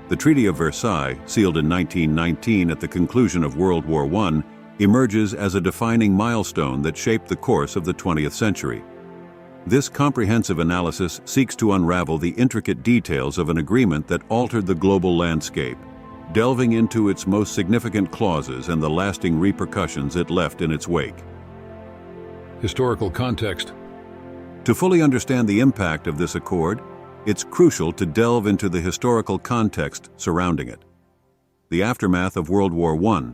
The Treaty of Versailles, sealed in 1919 at the conclusion of World War I, emerges as a defining milestone that shaped the course of the 20th century. This comprehensive analysis seeks to unravel the intricate details of an agreement that altered the global landscape, delving into its most significant clauses and the lasting repercussions it left in its wake. Historical context. To fully understand the impact of this accord, it's crucial to delve into the historical context surrounding it. The aftermath of World War I,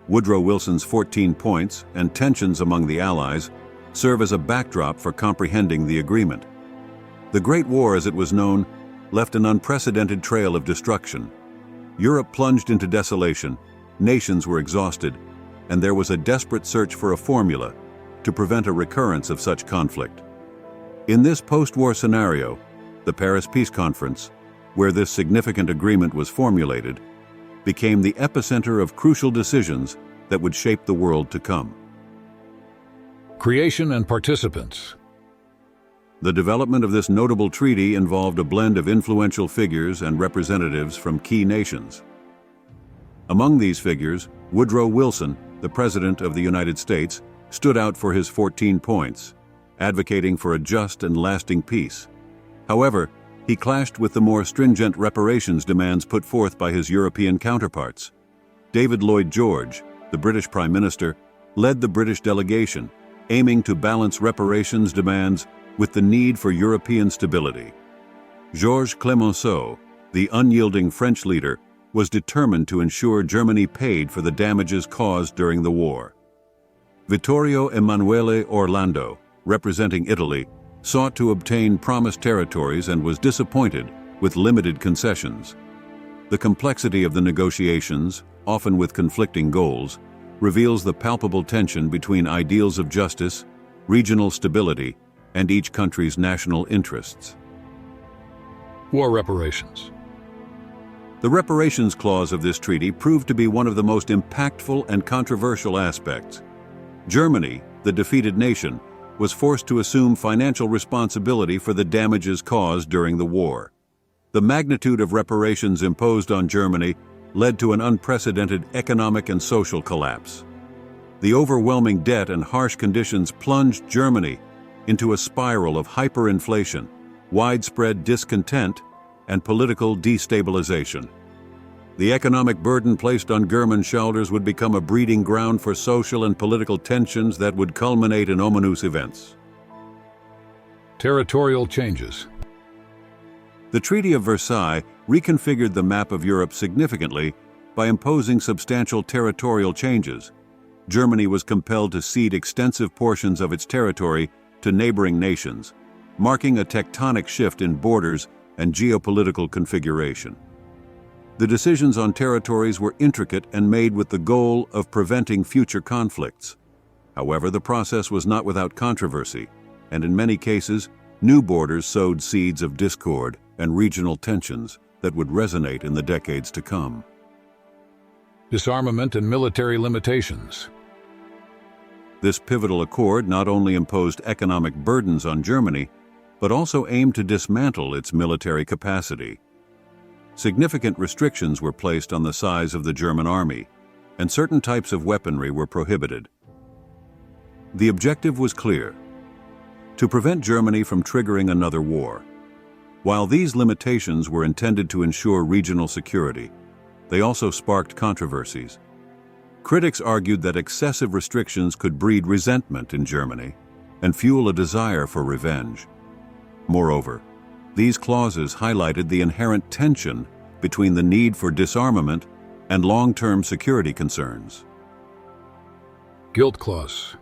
Woodrow Wilson's 14 points, and tensions among the Allies serve as a backdrop for comprehending the agreement. The Great War, as it was known, left an unprecedented trail of destruction. Europe plunged into desolation, nations were exhausted, and there was a desperate search for a formula to prevent a recurrence of such conflict. In this post-war scenario, the Paris Peace Conference, where this significant agreement was formulated, became the epicenter of crucial decisions that would shape the world to come. Creation and participants. The development of this notable treaty involved a blend of influential figures and representatives from key nations. Among these figures, Woodrow Wilson, the President of the United States, stood out for his 14 points, advocating for a just and lasting peace. However, he clashed with the more stringent reparations demands put forth by his European counterparts. David Lloyd George, the British Prime Minister, led the British delegation, aiming to balance reparations demands with the need for European stability. Georges Clemenceau, the unyielding French leader, was determined to ensure Germany paid for the damages caused during the war. Vittorio Emanuele Orlando, representing Italy, sought to obtain promised territories and was disappointed with limited concessions. The complexity of the negotiations, often with conflicting goals, reveals the palpable tension between ideals of justice, regional stability, and each country's national interests. War reparations. The reparations clause of this treaty proved to be one of the most impactful and controversial aspects. Germany, the defeated nation, was forced to assume financial responsibility for the damages caused during the war. The magnitude of reparations imposed on Germany led to an unprecedented economic and social collapse. The overwhelming debt and harsh conditions plunged Germany into a spiral of hyperinflation, widespread discontent, and political destabilization. The economic burden placed on German shoulders would become a breeding ground for social and political tensions that would culminate in ominous events. Territorial changes. The Treaty of Versailles reconfigured the map of Europe significantly by imposing substantial territorial changes. Germany was compelled to cede extensive portions of its territory to neighboring nations, marking a tectonic shift in borders and geopolitical configuration. The decisions on territories were intricate and made with the goal of preventing future conflicts. However, the process was not without controversy, and in many cases, new borders sowed seeds of discord and regional tensions that would resonate in the decades to come. Disarmament and military limitations. This pivotal accord not only imposed economic burdens on Germany, but also aimed to dismantle its military capacity. Significant restrictions were placed on the size of the German army, and certain types of weaponry were prohibited. The objective was clear: to prevent Germany from triggering another war. While these limitations were intended to ensure regional security, they also sparked controversies. Critics argued that excessive restrictions could breed resentment in Germany and fuel a desire for revenge. Moreover, these clauses highlighted the inherent tension between the need for disarmament and long-term security concerns. Guilt clause.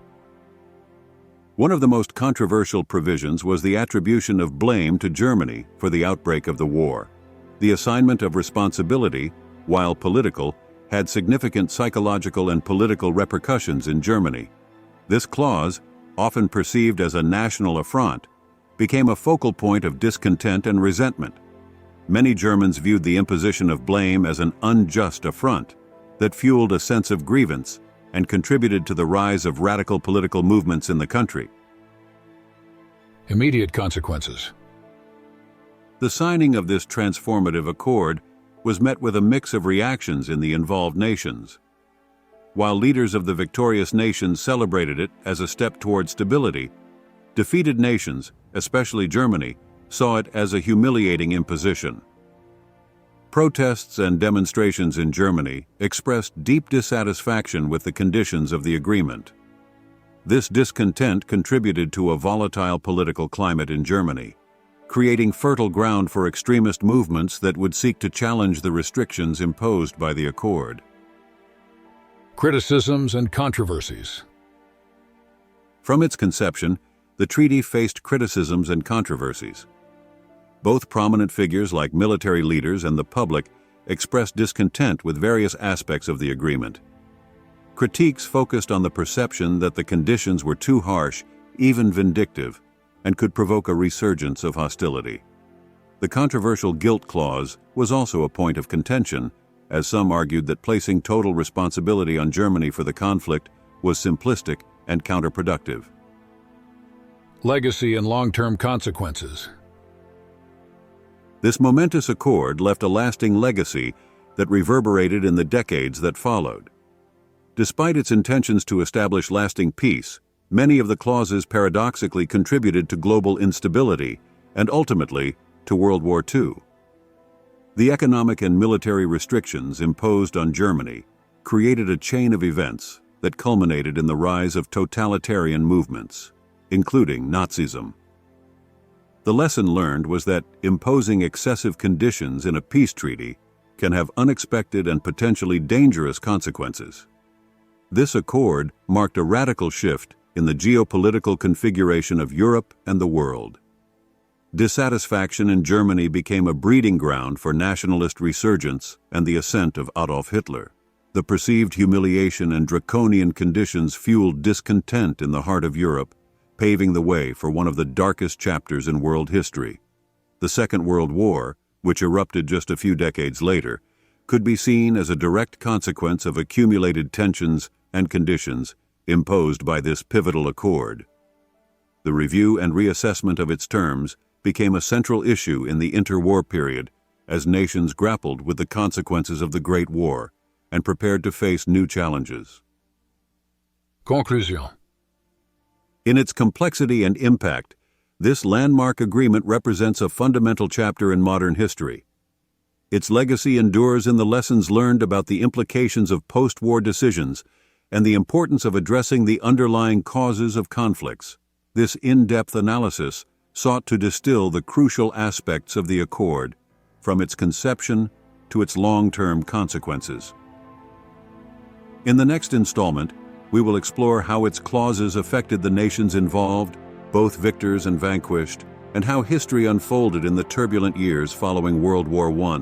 One of the most controversial provisions was the attribution of blame to Germany for the outbreak of the war. The assignment of responsibility, while political, had significant psychological and political repercussions in Germany. This clause, often perceived as a national affront, became a focal point of discontent and resentment. Many Germans viewed the imposition of blame as an unjust affront that fueled a sense of grievance and contributed to the rise of radical political movements in the country. Immediate consequences. The signing of this transformative accord was met with a mix of reactions in the involved nations. While leaders of the victorious nations celebrated it as a step toward stability, defeated nations, especially Germany, saw it as a humiliating imposition. Protests and demonstrations in Germany expressed deep dissatisfaction with the conditions of the agreement. This discontent contributed to a volatile political climate in Germany, creating fertile ground for extremist movements that would seek to challenge the restrictions imposed by the accord. Criticisms and controversies. From its conception, the treaty faced criticisms and controversies. Both prominent figures like military leaders and the public expressed discontent with various aspects of the agreement. Critiques focused on the perception that the conditions were too harsh, even vindictive, and could provoke a resurgence of hostility. The controversial guilt clause was also a point of contention, as some argued that placing total responsibility on Germany for the conflict was simplistic and counterproductive. Legacy and long-term consequences. This momentous accord left a lasting legacy that reverberated in the decades that followed. Despite its intentions to establish lasting peace, many of the clauses paradoxically contributed to global instability and ultimately to World War II. The economic and military restrictions imposed on Germany created a chain of events that culminated in the rise of totalitarian movements, including Nazism. The lesson learned was that imposing excessive conditions in a peace treaty can have unexpected and potentially dangerous consequences. This accord marked a radical shift in the geopolitical configuration of Europe and the world. Dissatisfaction in Germany became a breeding ground for nationalist resurgence and the ascent of Adolf Hitler. The perceived humiliation and draconian conditions fueled discontent in the heart of Europe, paving the way for one of the darkest chapters in world history. The Second World War, which erupted just a few decades later, could be seen as a direct consequence of accumulated tensions and conditions imposed by this pivotal accord. The review and reassessment of its terms became a central issue in the interwar period as nations grappled with the consequences of the Great War and prepared to face new challenges. Conclusion. In its complexity and impact, this landmark agreement represents a fundamental chapter in modern history. Its legacy endures in the lessons learned about the implications of post-war decisions and the importance of addressing the underlying causes of conflicts. This in-depth analysis sought to distill the crucial aspects of the accord, from its conception to its long-term consequences. In the next installment, we will explore how its clauses affected the nations involved, both victors and vanquished, and how history unfolded in the turbulent years following World War I.